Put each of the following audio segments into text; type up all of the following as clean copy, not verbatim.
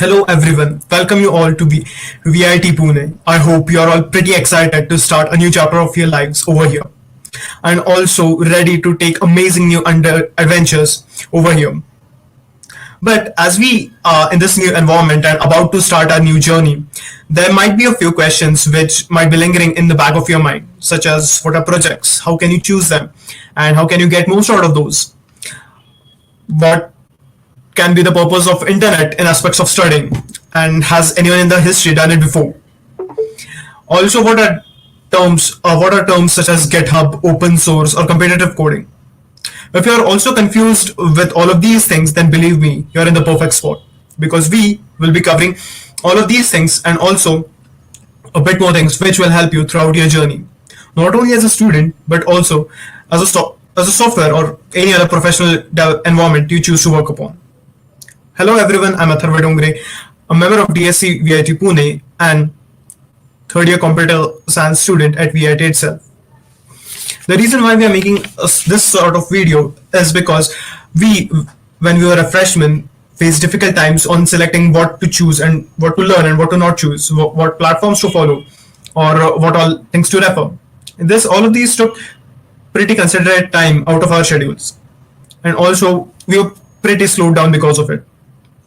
Hello everyone, welcome you all to VIT Pune. I hope you are all pretty excited to start a new chapter of your lives over here and also ready to take amazing new adventures over here. But as we are in this new environment and about to start our new journey, there might be a few questions which might be lingering in the back of your mind, such as what are projects, how can you choose them, and how can you get most out of those? What can be the purpose of internet in aspects of studying, and has anyone in the history done it before? Also, what are terms such as GitHub, open source, or competitive coding? If you are also confused with all of these things, then believe me, you're in the perfect spot because we will be covering all of these things and also a bit more things which will help you throughout your journey, not only as a student but also as a software or any other professional environment you choose to work upon. Hello everyone, I'm Atharva Dongre, a member of DSC VIT Pune and third year computer science student at VIT itself. The reason why we are making this sort of video is because we, when we were a freshman, faced difficult times on selecting what to choose and what to learn and what to not choose, what platforms to follow, or what all things to refer. All of these took pretty considerate time out of our schedules, and also we were pretty slowed down because of it.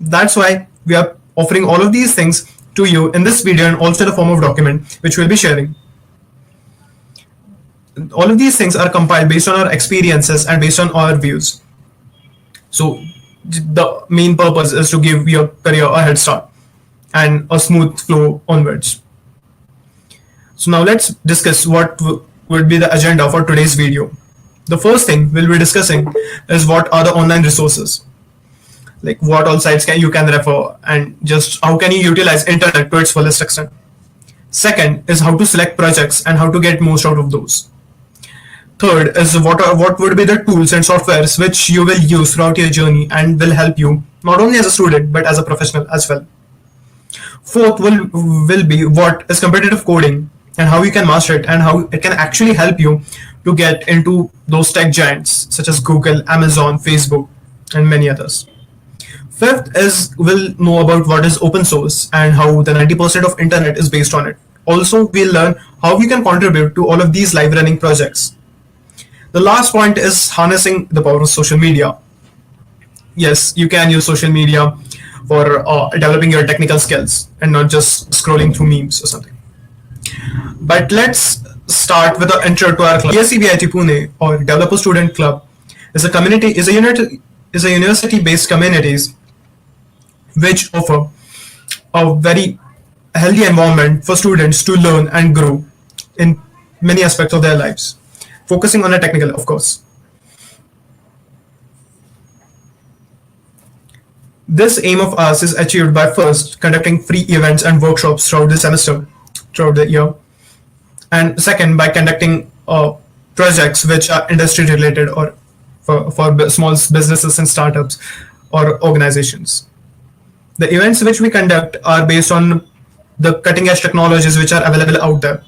That's why we are offering all of these things to you in this video and also in the form of document which we'll be sharing. All of these things are compiled based on our experiences and based on our views. So the main purpose is to give your career a head start and a smooth flow onwards. So now let's discuss what would be the agenda for today's video. The first thing we'll be discussing is what are the online resources, like what all sites you can refer and just how can you utilize internet to its fullest extent. Second is how to select projects and how to get most out of those. Third is what would be the tools and softwares which you will use throughout your journey and will help you not only as a student but as a professional as well. Fourth will be what is competitive coding and how you can master it and how it can actually help you to get into those tech giants such as Google, Amazon, Facebook, and many others. Fifth is we'll know about what is open source and how the 90% of internet is based on it. Also, we'll learn how we can contribute to all of these live running projects. The last point is harnessing the power of social media. Yes, you can use social media for developing your technical skills and not just scrolling through memes or something. But let's start with an intro to our club. DSC Pune or Developer Student Club is a university-based communities which offer a very healthy environment for students to learn and grow in many aspects of their lives, focusing on a technical, of course. This aim of ours is achieved by first conducting free events and workshops throughout the semester, throughout the year, and second by conducting projects which are industry related or for small businesses and startups or organizations. The events which we conduct are based on the cutting edge technologies which are available out there,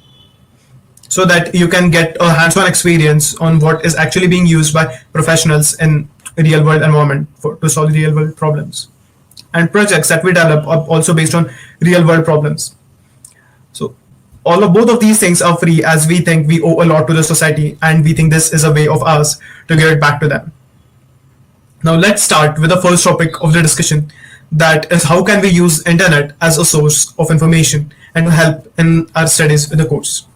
so that you can get a hands-on experience on what is actually being used by professionals in a real-world environment to solve real-world problems. And projects that we develop are also based on real-world problems. So both of these things are free, as we think we owe a lot to the society and we think this is a way of us to give it back to them. Now let's start with the first topic of the discussion, that is how can we use internet as a source of information and to help in our studies with the course.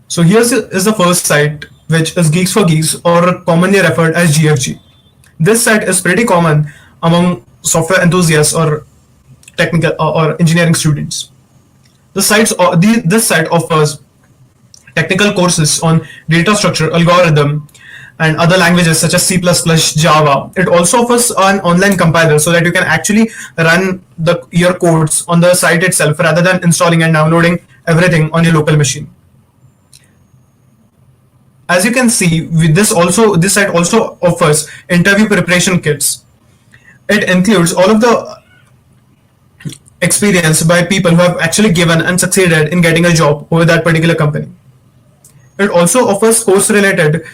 So is the first site, which is Geeks for Geeks, or commonly referred as GFG. This site is pretty common among software enthusiasts or technical or engineering students. This site offers technical courses on data structure, algorithm, and other languages such as C++, Java. It also offers an online compiler so that you can actually run your codes on the site itself rather than installing and downloading everything on your local machine. As you can see, this site also offers interview preparation kits. It includes all of the experience by people who have actually given and succeeded in getting a job over that particular company. It also offers course related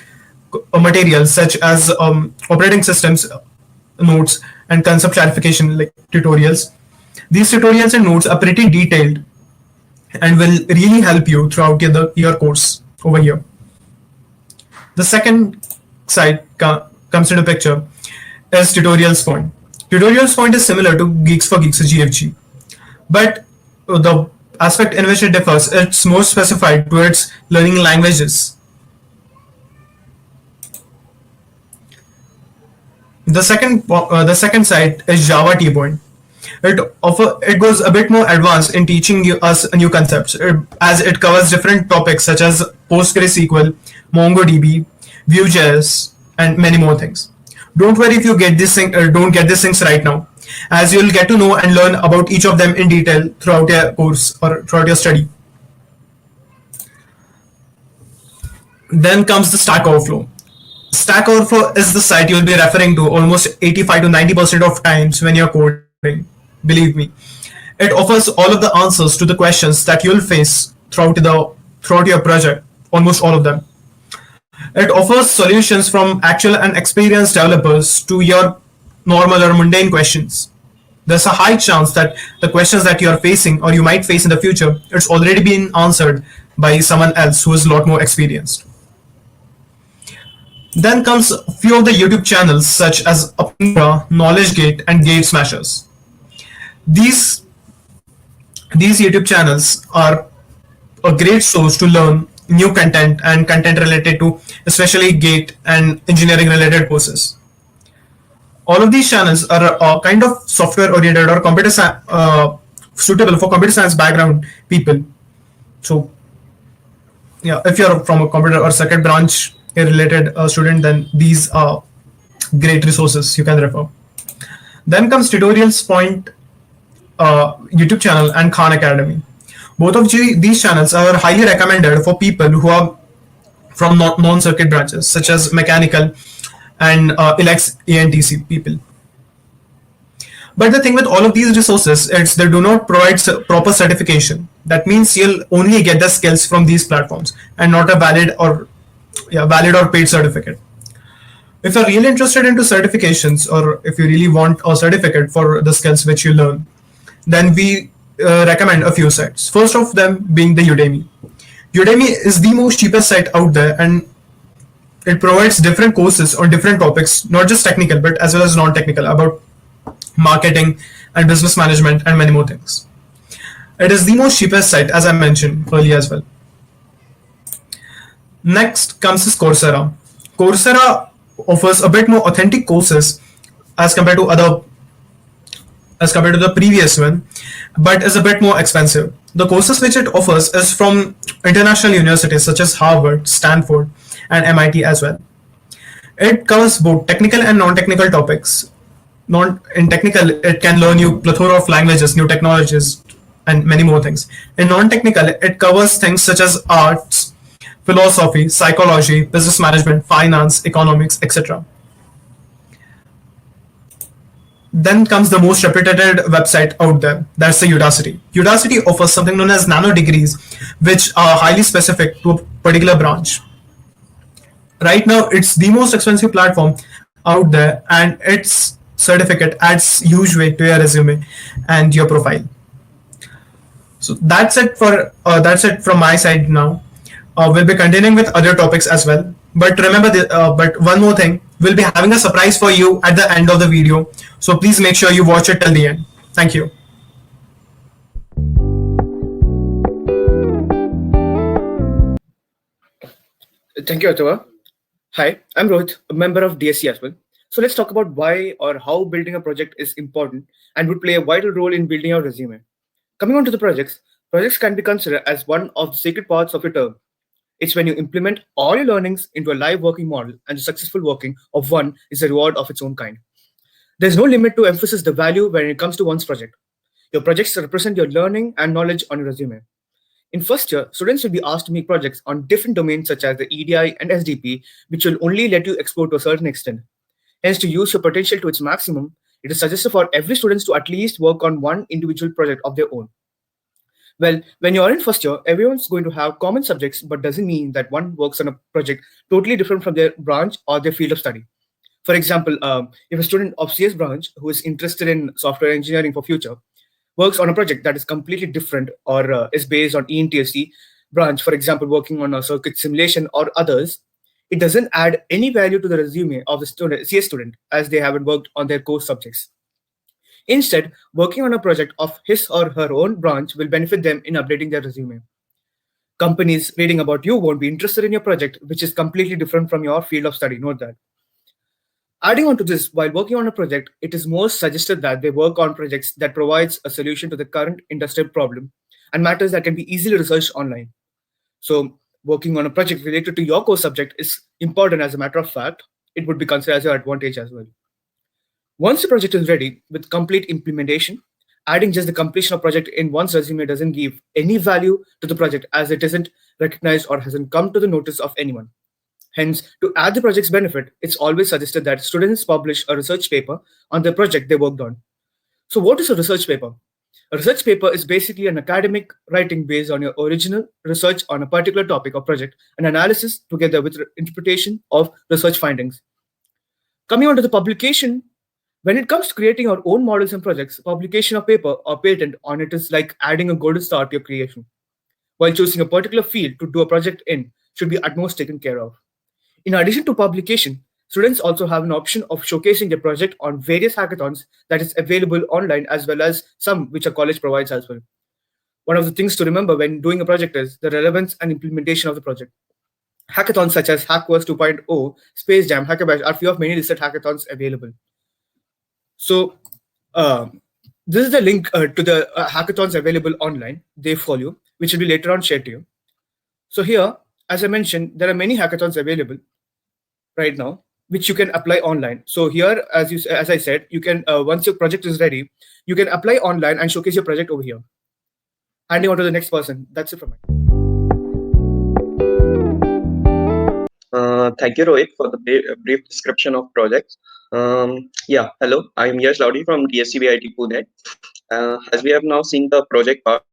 materials such as operating systems notes and concept clarification like tutorials. These tutorials and notes are pretty detailed and will really help you throughout your course over here. The second side comes into picture is Tutorials Point. Tutorials Point is similar to Geeks for Geeks or GFG, but the aspect in which it differs, it's more specified towards learning languages. The second site is Java T Point. It goes a bit more advanced in teaching us new concepts, as it covers different topics such as PostgreSQL, MongoDB, Vue.js, and many more things. Don't worry if you don't get these things right now, as you'll get to know and learn about each of them in detail throughout your course or throughout your study. Then comes the Stack Overflow. Stack Overflow is the site you'll be referring to almost 85 to 90% of times when you're coding. Believe me, it offers all of the answers to the questions that you'll face throughout your project, almost all of them. It offers solutions from actual and experienced developers to your normal or mundane questions. There's a high chance that the questions that you're facing or you might face in the future, it's already been answered by someone else who is a lot more experienced. Then comes a few of the YouTube channels such as Apnura, KnowledgeGate, and Gate Smashers. These these YouTube channels are a great source to learn new content and content related to especially Gate and engineering related courses. All of these channels are kind of software oriented or suitable for computer science background people. So yeah, if you're from a computer or circuit branch related student, then these are great resources you can refer. Then comes Tutorials Point YouTube channel and Khan Academy. Both of these channels are highly recommended for people who are from non-circuit branches such as mechanical and Elex ANTC people. But the thing with all of these resources is they do not provide proper certification. That means you'll only get the skills from these platforms and not a valid or paid certificate. If you're really interested into certifications or if you really want a certificate for the skills which you learn, then we recommend a few sites. First of them being the Udemy. Udemy is the most cheapest site out there, and it provides different courses on different topics, not just technical but as well as non-technical, about marketing and business management and many more things. It is the most cheapest site, as I mentioned earlier as well. Next comes is Coursera. Coursera offers a bit more authentic courses as compared to the previous one, but is a bit more expensive. The courses which it offers is from international universities such as Harvard, Stanford, and MIT as well. It covers both technical and non-technical topics. In technical, it can learn you plethora of languages, new technologies, and many more things. In non-technical, it covers things such as arts, philosophy, psychology, business management, finance, economics, etc. Then comes the most reputed website out there. That's the Udacity. Udacity offers something known as nano degrees, which are highly specific to a particular branch. Right now, it's the most expensive platform out there, and its certificate adds huge weight to your resume and your profile. So that's it from my side now. We'll be continuing with other topics as well. But remember, but one more thing, we'll be having a surprise for you at the end of the video. So please make sure you watch it till the end. Thank you. Thank you, Atava. Hi, I'm Rohit, a member of DSC as well. So let's talk about why or how building a project is important and would play a vital role in building your resume. Coming on to the projects can be considered as one of the sacred parts of your term. It's when you implement all your learnings into a live working model, and the successful working of one is a reward of its own kind. There's no limit to emphasize the value when it comes to one's project. Your projects represent your learning and knowledge on your resume. In first year, students will be asked to make projects on different domains such as the EDI and SDP, which will only let you explore to a certain extent. Hence, to use your potential to its maximum, It is suggested for every student to at least work on one individual project of their own. Well, when you're in first year, everyone's going to have common subjects, but doesn't mean that one works on a project totally different from their branch or their field of study. For example, if a student of CS branch who is interested in software engineering for future works on a project that is completely different or is based on ENTSC branch, for example, working on a circuit simulation or others, it doesn't add any value to the resume of the student, CS student, as they haven't worked on their core subjects. Instead, working on a project of his or her own branch will benefit them in updating their resume. Companies reading about you won't be interested in your project, which is completely different from your field of study. Note that. Adding on to this, while working on a project, it is most suggested that they work on projects that provides a solution to the current industrial problem and matters that can be easily researched online. So, working on a project related to your core subject is important. As a matter of fact, it would be considered as your advantage as well. Once the project is ready with complete implementation, adding just the completion of project in one's resume doesn't give any value to the project as it isn't recognized or hasn't come to the notice of anyone. Hence, to add the project's benefit, it's always suggested that students publish a research paper on the project they worked on. So, what is a research paper? A research paper is basically an academic writing based on your original research on a particular topic or project and analysis together with interpretation of research findings. Coming on to the publication, when it comes to creating our own models and projects, publication of paper or patent on it is like adding a golden star to your creation. While choosing a particular field to do a project in should be utmost taken care of. In addition to publication, students also have an option of showcasing their project on various hackathons that is available online as well as some which a college provides as well. One of the things to remember when doing a project is the relevance and implementation of the project. Hackathons such as Hackverse 2.0, Space Jam, Hackabash are few of many listed hackathons available. So, this is the link to the hackathons available online. They follow, which will be later on shared to you. So here, as I mentioned, there are many hackathons available right now, which you can apply online. So here, as I said, you can once your project is ready, you can apply online and showcase your project over here. Handing on to the next person. That's it from me. Thank you, Rohit, for the brief description of projects. Yeah, hello, I'm Yash Laudi from DSCBIT Pune. As we have now seen the project part,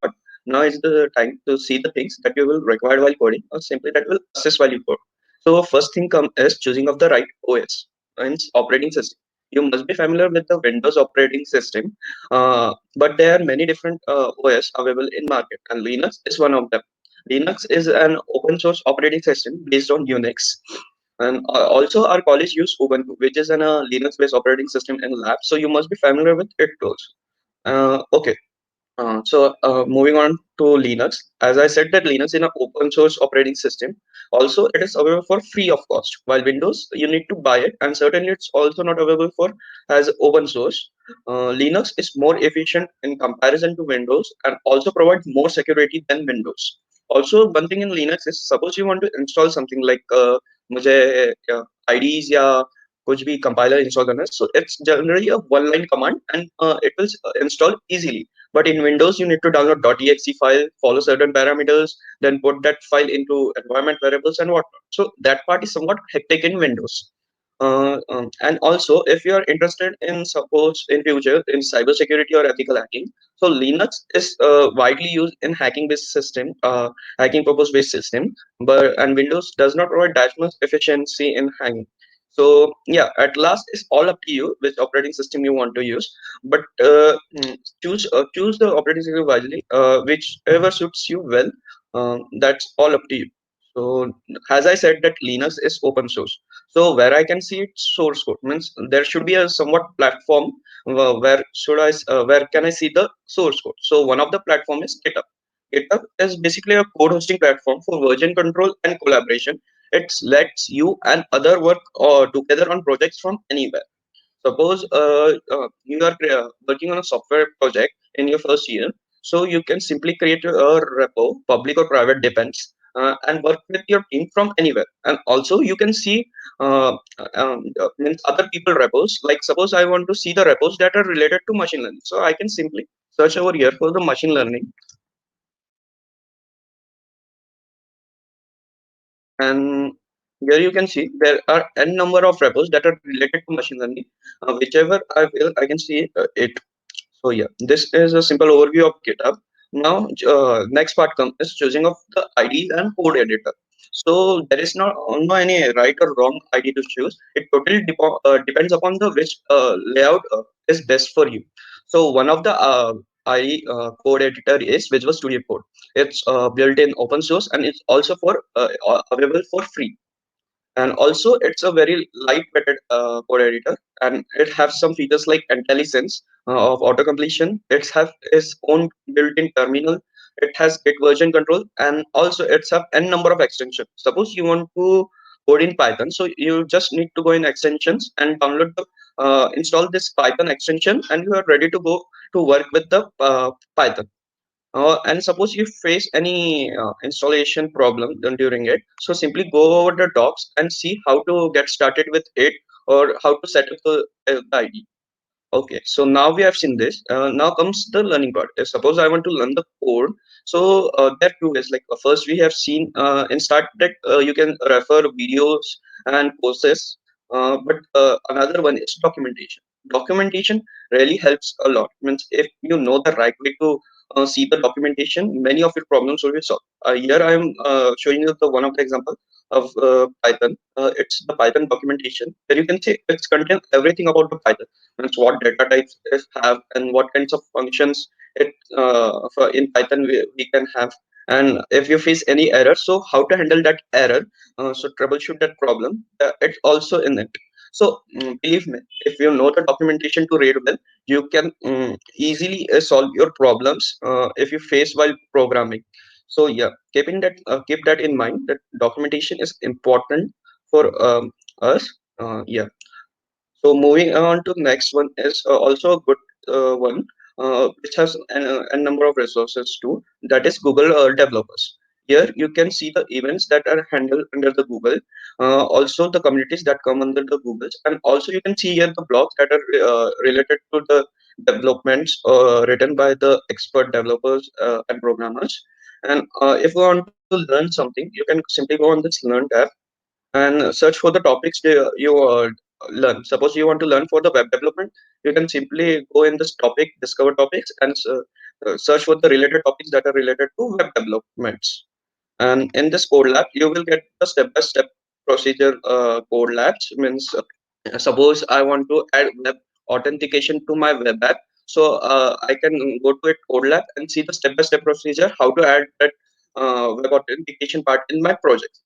now is the time to see the things that you will require while coding or simply that will assess while you code. So first thing come is choosing of the right OS, means operating system. You must be familiar with the Windows operating system, but there are many different OS available in market, and Linux is one of them. Linux is an open source operating system based on Unix. And also our college use Ubuntu, which is an Linux based operating system in lab. So you must be familiar with it also. Okay. Moving on to Linux, as I said that Linux is an open source operating system. Also, it is available for free of cost. While Windows, you need to buy it, and certainly it's also not available for as open source. Linux is more efficient in comparison to Windows and also provides more security than Windows. Also, one thing in Linux is suppose you want to install something like मुझे IDEs या कुछ भी compiler install करना है, so it's generally a one-line command and it will install easily. But in Windows, you need to download .exe file, follow certain parameters, then put that file into environment variables and whatnot. So that part is somewhat hectic in Windows. And also, if you are interested in suppose in future in cybersecurity or ethical hacking, so Linux is widely used in hacking-based system, hacking purpose-based system, but and Windows does not provide that much efficiency in hacking. So yeah, at last it's all up to you which operating system you want to use, but choose the operating system wisely, whichever suits you well. That's all up to you. So as I said that Linux is open source. So where I can see its source code means there should be a somewhat platform where can I see the source code. So one of the platform is GitHub. GitHub is basically a code hosting platform for version control and collaboration. It lets you and other work together on projects from anywhere. Suppose you are working on a software project in your first year, so you can simply create a repo, public or private depends, and work with your team from anywhere. And also you can see means other people repos. Like suppose I want to see the repos that are related to machine learning, so I can simply search over here for the machine learning, and Here you can see there are n number of repos that are related to machine learning. Whichever I can see it. So yeah, this is a simple overview of GitHub. Now, next part comes is choosing of the ID and code editor. So there is no any right or wrong ID to choose. It totally depends upon the which layout is best for you. So one of the ID code editor is Visual Studio Code. It's built in open source and it's also for available for free, and also it's a very lightweighted code editor, and it has some features like IntelliSense of auto completion. It has its own built-in terminal. It has git version control, and also it's have n number of extensions. Suppose you want to code in Python, so you just need to go in extensions and download the install this Python extension, and you are ready to go to work with the Python. And suppose you face any installation problem during it, so simply go over the docs and see how to get started with it, or how to set up the ID. Okay, so now we have seen this. Now comes the learning part. Suppose I want to learn the code. So there are two ways. Like first, we have seen in Start Tech, you can refer videos and courses. But another one is documentation. Documentation really helps a lot. Means if you know the right way to see the documentation, many of your problems will be solved. Here I am showing you the one of the example of Python. It's the Python documentation. There you can see it's contain everything about the Python, means what data types it have and what kinds of functions it for in Python we can have, and if you face any error, so how to handle that error, so troubleshoot that problem. It's also in it. So believe me, if you know the documentation to read well, you can easily solve your problems if you face while programming. So yeah, keep that in mind, that documentation is important for us. Yeah. So moving on to the next one is also a good one, which has a number of resources too. That is Google Developers. Here you can see the events that are handled under the Google, also the communities that come under the Googles, and also you can see here the blogs that are related to the developments written by the expert developers and programmers. And if you want to learn something, you can simply go on this Learn tab and search for the topics you learn. Suppose you want to learn for the web development, you can simply go in this topic, discover topics, and search for the related topics that are related to web developments. And in this code lab, you will get the step-by-step procedure. Code labs means suppose I want to add web authentication to my web app, so I can go to a code lab and see the step-by-step procedure how to add that web authentication part in my project.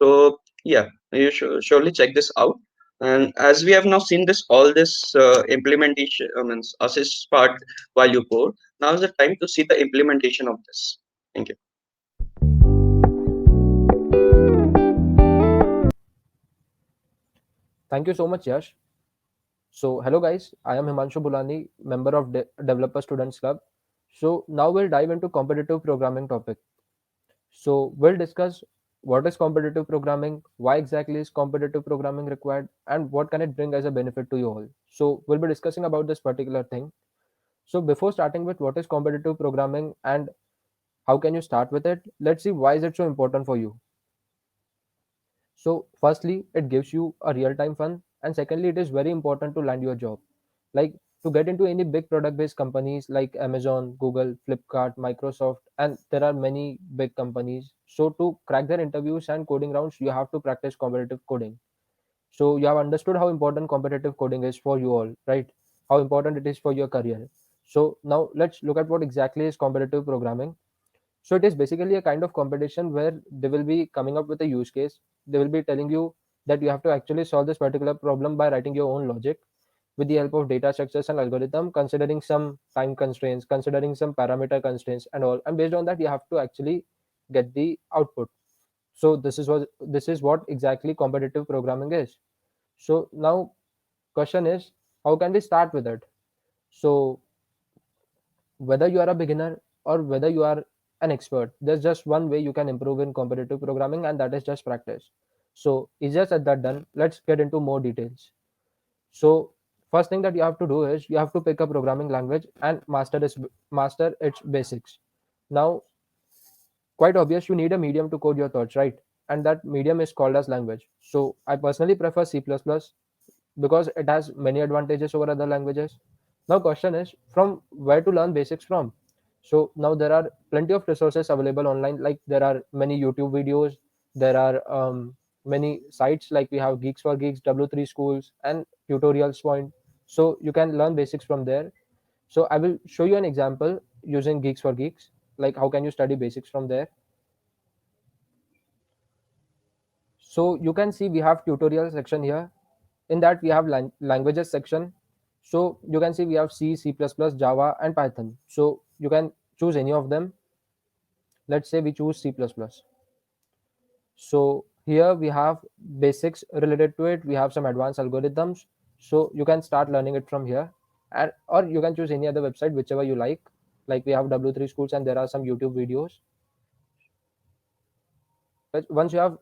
So yeah, you should surely check this out. And as we have now seen this, all this implementation, means assist part while you code. Now is the time to see the implementation of this. Thank you. Thank you so much, Yash. So, hello guys, I am Himanshu Bulani, member of Developer Students Club. So, now we'll dive into competitive programming topic. So, we'll discuss what is competitive programming, why exactly is competitive programming required, and what can it bring as a benefit to you all. So, we'll be discussing about this particular thing. So, before starting with what is competitive programming and how can you start with it, let's see why is it so important for you. So, firstly, it gives you a real time fun, and secondly, it is very important to land your job. Like to get into any big product based companies like Amazon, Google, Flipkart, Microsoft, and there are many big companies. So, to crack their interviews and coding rounds, you have to practice competitive coding. So, you have understood how important competitive coding is for you all, right? How important it is for your career. So, now let's look at what exactly is competitive programming. So it is basically a kind of competition where they will be coming up with a use case. They will be telling you that you have to actually solve this particular problem by writing your own logic with the help of data structures and algorithm, considering some time constraints, considering some parameter constraints and all. And based on that, you have to actually get the output. So this is what exactly competitive programming is. So now question is, how can we start with it? So whether you are a beginner or whether you are an expert, there's just one way you can improve in competitive programming, and that is just practice. So easier said than done. Let's get into more details. So first thing that you have to do is you have to pick a programming language and master its basics. Now, quite obvious, you need a medium to code your thoughts, right? and that medium is called as language. So I personally prefer C++ because it has many advantages over other languages. Now question is from where to learn basics from. So now there are plenty of resources available online, like there are many YouTube videos, there are many sites, like we have Geeks for Geeks, W3 Schools, and Tutorials Point. So you can learn basics from there. So I will show you an example using Geeks for Geeks, like how can you study basics from there. So you can see we have tutorial section here. In that we have languages section. So you can see we have C, C++, Java, and Python. So you can choose any of them. Let's say we choose C++. So here we have basics related to it. We have some advanced algorithms. So you can start learning it from here, and or you can choose any other website, whichever you like. Like we have W3 Schools, and there are some YouTube videos. But once you have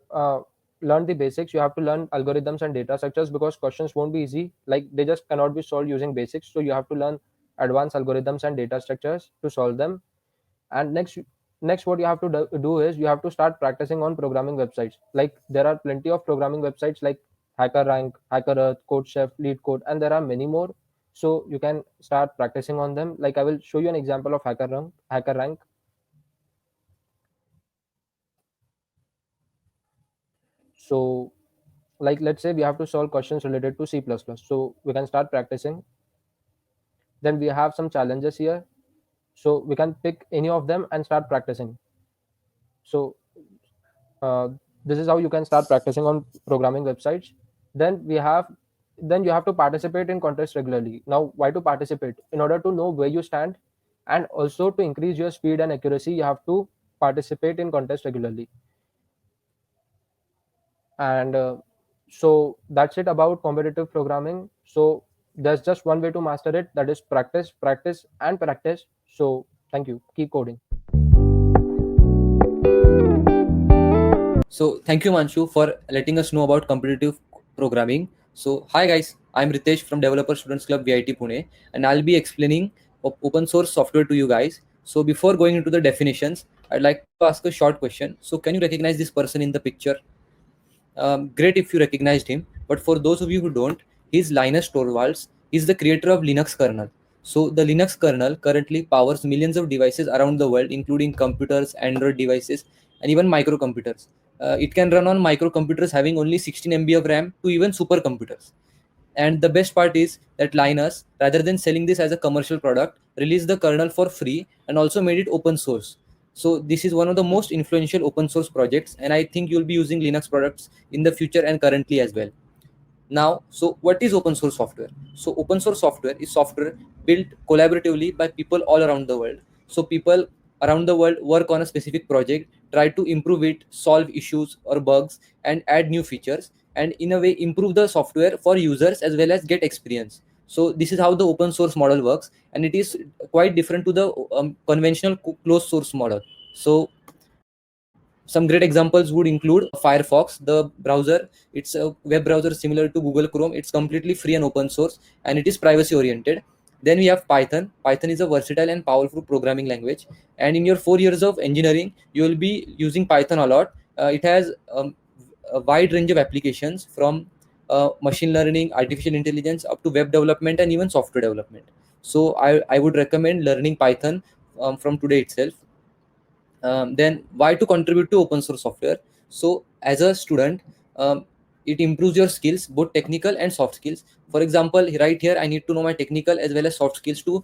learned the basics, you have to learn algorithms and data structures, because questions won't be easy. Like they just cannot be solved using basics. So you have to learn advanced algorithms and data structures to solve them. And next what you have to do is you have to start practicing on programming websites. Like there are plenty of programming websites like HackerRank, HackerEarth, CodeChef, LeetCode, and there are many more. So you can start practicing on them. Like I will show you an example of HackerRank. So like let's say we have to solve questions related to C++. So we can start practicing. Then we have some challenges here. So we can pick any of them and start practicing. So uh, this is how you can start practicing on programming websites. Then you have to participate in contests regularly. Now why to participate? In order to know where you stand, and also to increase your speed and accuracy, you have to participate in contests regularly. And so that's it about competitive programming. So there's just one way to master it, that is practice, practice, and practice. So thank you, keep coding. So thank you, Manshu, for letting us know about competitive programming. So hi guys, I'm Ritesh from Developer Students Club VIT Pune, and I'll be explaining open source software to you guys. So before going into the definitions, I'd like to ask a short question. So can you recognize this person in the picture? Great if you recognized him, but for those of you who don't, he's Linus Torvalds. He's the creator of Linux kernel. So the Linux kernel currently powers millions of devices around the world, including computers, Android devices, and even microcomputers. It can run on microcomputers having only 16 MB of RAM to even supercomputers. And the best part is that Linus, rather than selling this as a commercial product, released the kernel for free and also made it open source. So this is one of the most influential open source projects, and I think you'll be using Linux products in the future and currently as well. Now, so what is open source software? So open source software is software built collaboratively by people all around the world. So people around the world work on a specific project, try to improve it, solve issues or bugs, and add new features, and in a way improve the software for users as well as get experience. So this is how the open source model works, and it is quite different to the conventional closed source model. So some great examples would include Firefox, the browser. It's a web browser similar to Google Chrome. It's completely free and open source, and it is privacy oriented. Then we have Python. Python is a versatile and powerful programming language. And in your 4 years of engineering, you will be using Python a lot. It has a wide range of applications from machine learning, artificial intelligence, up to web development and even software development. So I would recommend learning Python from today itself. Then why to contribute to open source software? So as a student, it improves your skills, both technical and soft skills. For example, right here I need to know my technical as well as soft skills to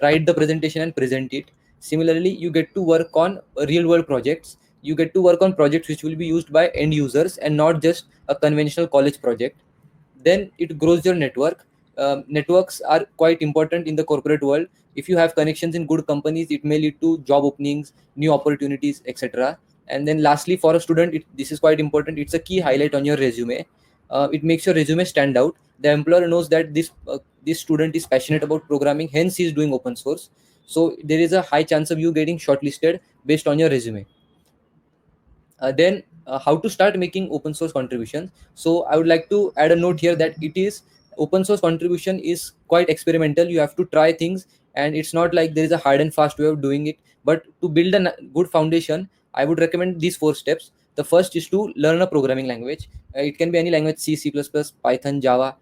write the presentation and present it. Similarly, you get to work on real world projects. You get to work on projects which will be used by end users and not just a conventional college project. Then it grows your network. Networks are quite important in the corporate world. If you have connections in good companies, it may lead to job openings, new opportunities, etc. And then lastly, for a student, this is quite important. It's a key highlight on your resume. It makes your resume stand out. The employer knows that this student is passionate about programming, hence he is doing open source. So there is a high chance of you getting shortlisted based on your resume. Then how to start making open source contributions. So I would like to add a note here that it is open source contribution is quite experimental. You have to try things, and it's not like there is a hard and fast way of doing it. But to build a good foundation, I would recommend these 4 steps. The first is to learn a programming language. It can be any language, C, C++, Python, Java,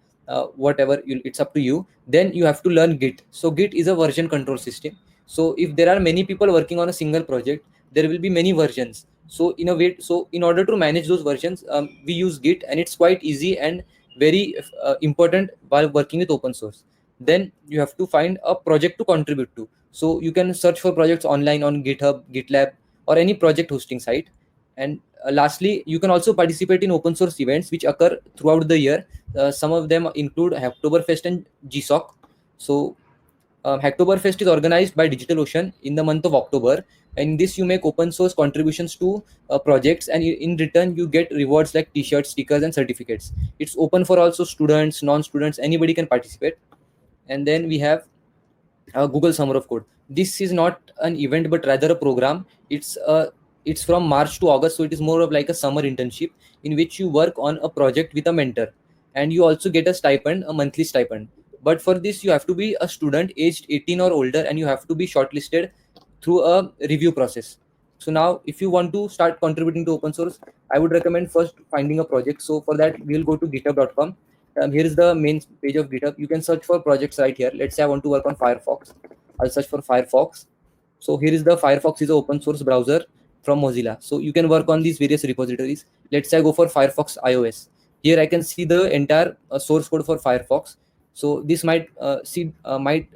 whatever, it's up to you. Then you have to learn Git. So Git is a version control system. So if there are many people working on a single project, there will be many versions. So in a way, so in order to manage those versions, we use Git, and it's quite easy and very important while working with open source. Then you have to find a project to contribute to. So you can search for projects online on GitHub, GitLab, or any project hosting site. And lastly, you can also participate in open source events which occur throughout the year. Some of them include Hacktoberfest and GSOC. So Hacktoberfest is organized by DigitalOcean in the month of October. In this, you make open source contributions to projects, and in return, you get rewards like T-shirts, stickers, and certificates. It's open for also students, non-students, anybody can participate. And then we have Google Summer of Code. This is not an event, but rather a program. It's from March to August, so it is more of like a summer internship in which you work on a project with a mentor, and you also get a stipend, a monthly stipend. But for this, you have to be a student aged 18 or older, and you have to be shortlisted through a review process. So now, if you want to start contributing to open source, I would recommend first finding a project. So for that, we'll go to github.com. Here is the main page of GitHub. You can search for projects right here. Let's say I want to work on Firefox. I'll search for Firefox. So here is the Firefox is an open source browser from Mozilla. So you can work on these various repositories. Let's say I go for Firefox iOS. Here I can see the entire source code for Firefox. So this might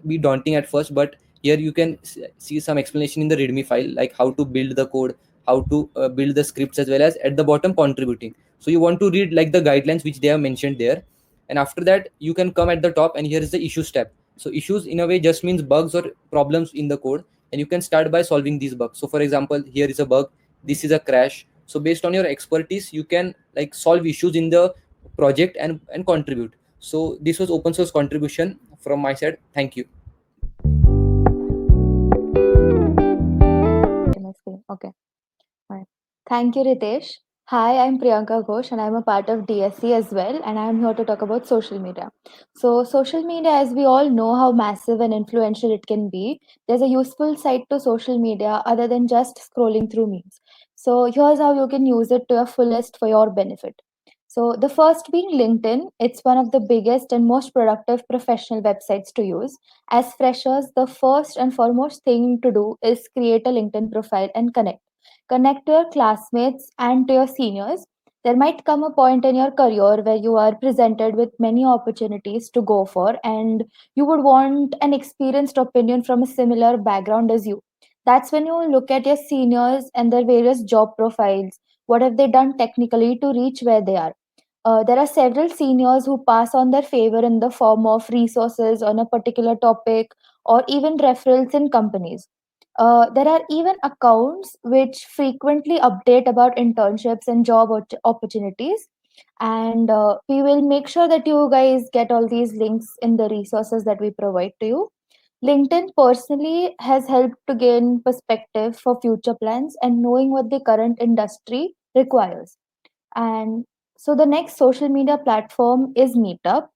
be daunting at first, but here you can see some explanation in the README file, like how to build the code, how to build the scripts, as well as at the bottom contributing. So you want to read like the guidelines which they have mentioned there. And after that, you can come at the top, and here is the issues tab. So issues in a way just means bugs or problems in the code, and you can start by solving these bugs. So for example, here is a bug, this is a crash. So based on your expertise, you can like solve issues in the project and contribute. So this was open source contribution from my side. Thank you. My screen. Okay. All right. Thank you, Ritesh. Hi, I'm Priyanka Ghosh, and I'm a part of DSC as well, and I'm here to talk about social media. So, social media, as we all know how massive and influential it can be, there's a useful side to social media other than just scrolling through memes. So, here's how you can use it to your fullest for your benefit. So, the first being LinkedIn. It's one of the biggest and most productive professional websites to use. As freshers, the first and foremost thing to do is create a LinkedIn profile and connect to your classmates and to your seniors. There might come a point in your career where you are presented with many opportunities to go for, and you would want an experienced opinion from a similar background as you. That's when you look at your seniors and their various job profiles. What have they done technically to reach where they are? There are several seniors who pass on their favor in the form of resources on a particular topic or even referrals in companies. There are even accounts which frequently update about internships and job opportunities. And we will make sure that you guys get all these links in the resources that we provide to you. LinkedIn personally has helped to gain perspective for future plans and knowing what the current industry requires. And so the next social media platform is Meetup.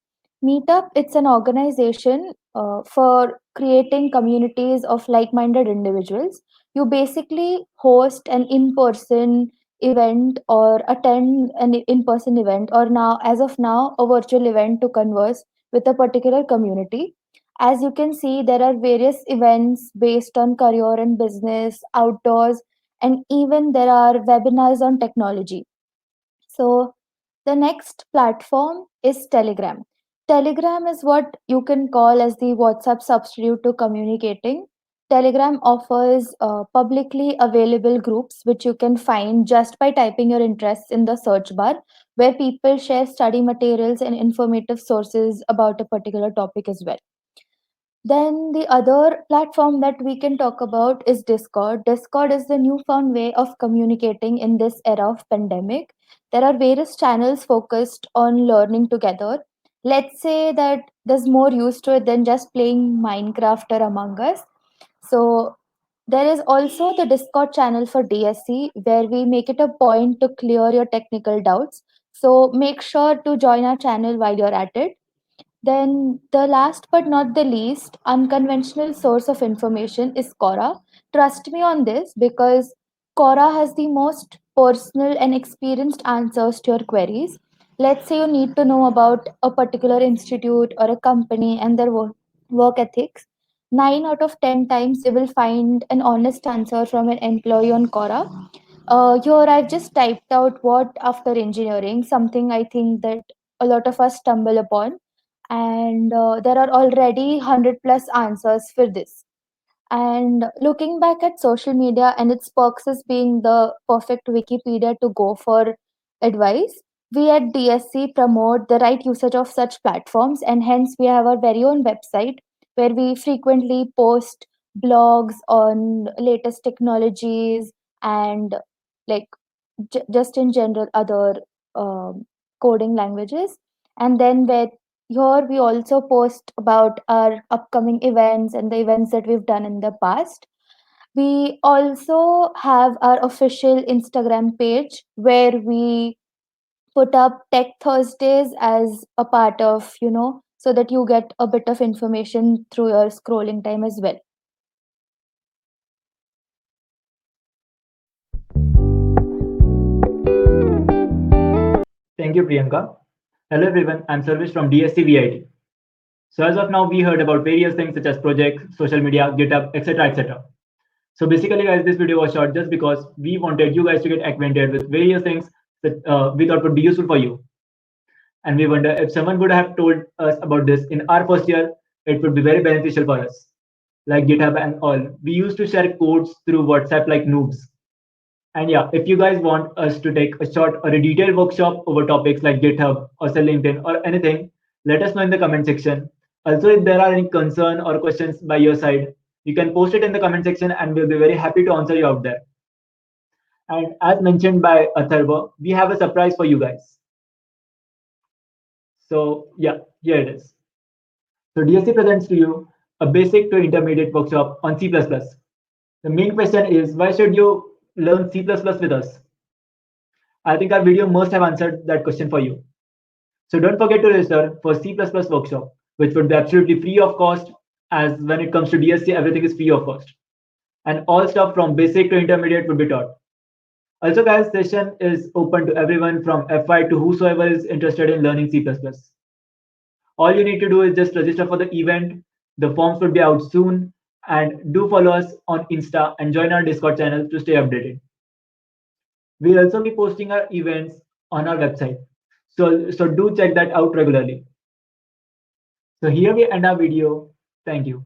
Meetup, it's an organization for creating communities of like-minded individuals. You basically host an in-person event or attend an in-person event, or now, as of now, a virtual event to converse with a particular community. As you can see, there are various events based on career and business, outdoors, and even there are webinars on technology. So the next platform is Telegram. Telegram is what you can call as the WhatsApp substitute to communicating. Telegram offers publicly available groups which you can find just by typing your interests in the search bar, where people share study materials and informative sources about a particular topic as well. Then the other platform that we can talk about is Discord. Discord is the newfound way of communicating in this era of pandemic. There are various channels focused on learning together. Let's say that there's more use to it than just playing Minecraft or Among Us. So there is also the Discord channel for DSC where we make it a point to clear your technical doubts. So make sure to join our channel while you're at it. Then the last but not the least unconventional source of information is Quora. Trust me on this because Quora has the most personal and experienced answers to your queries. Let's say you need to know about a particular institute or a company and their work ethics. 9 out of 10 times you will find an honest answer from an employee on Quora. Here I've just typed out what after engineering, something I think that a lot of us stumble upon, and there are already 100 plus answers for this. And looking back at social media and its perks as being the perfect Wikipedia to go for advice, we at DSC promote the right usage of such platforms, and hence we have our very own website where we frequently post blogs on latest technologies and like just in general other coding languages. And then where here we also post about our upcoming events and the events that we've done in the past. We also have our official Instagram page where we put up Tech Thursdays as a part of, so that you get a bit of information through your scrolling time as well. Thank you, Priyanka. Hello, everyone. I'm Sarvesh from DSC VIT. So as of now, we heard about various things such as projects, social media, GitHub, etc., etc. So basically, guys, this video was short just because we wanted you guys to get acquainted with various things that we thought would be useful for you. And we wonder if someone would have told us about this in our first year, it would be very beneficial for us. Like GitHub and all, we used to share codes through WhatsApp like noobs. And yeah, if you guys want us to take a short or a detailed workshop over topics like GitHub or say LinkedIn or anything, let us know in the comment section. Also, if there are any concern or questions by your side, you can post it in the comment section and we'll be very happy to answer you out there. And as mentioned by Atharva, we have a surprise for you guys. So yeah, here it is. So DSC presents to you a basic to intermediate workshop on C++. The main question is, why should you learn C++ with us? I think our video must have answered that question for you. So don't forget to register for C++ workshop, which would be absolutely free of cost, as when it comes to DSC, everything is free of cost. And all stuff from basic to intermediate would be taught. Also, guys, session is open to everyone from FY to whosoever is interested in learning C++. All you need to do is just register for the event. The forms will be out soon. And do follow us on Insta and join our Discord channel to stay updated. We'll also be posting our events on our website. So do check that out regularly. So here we end our video. Thank you.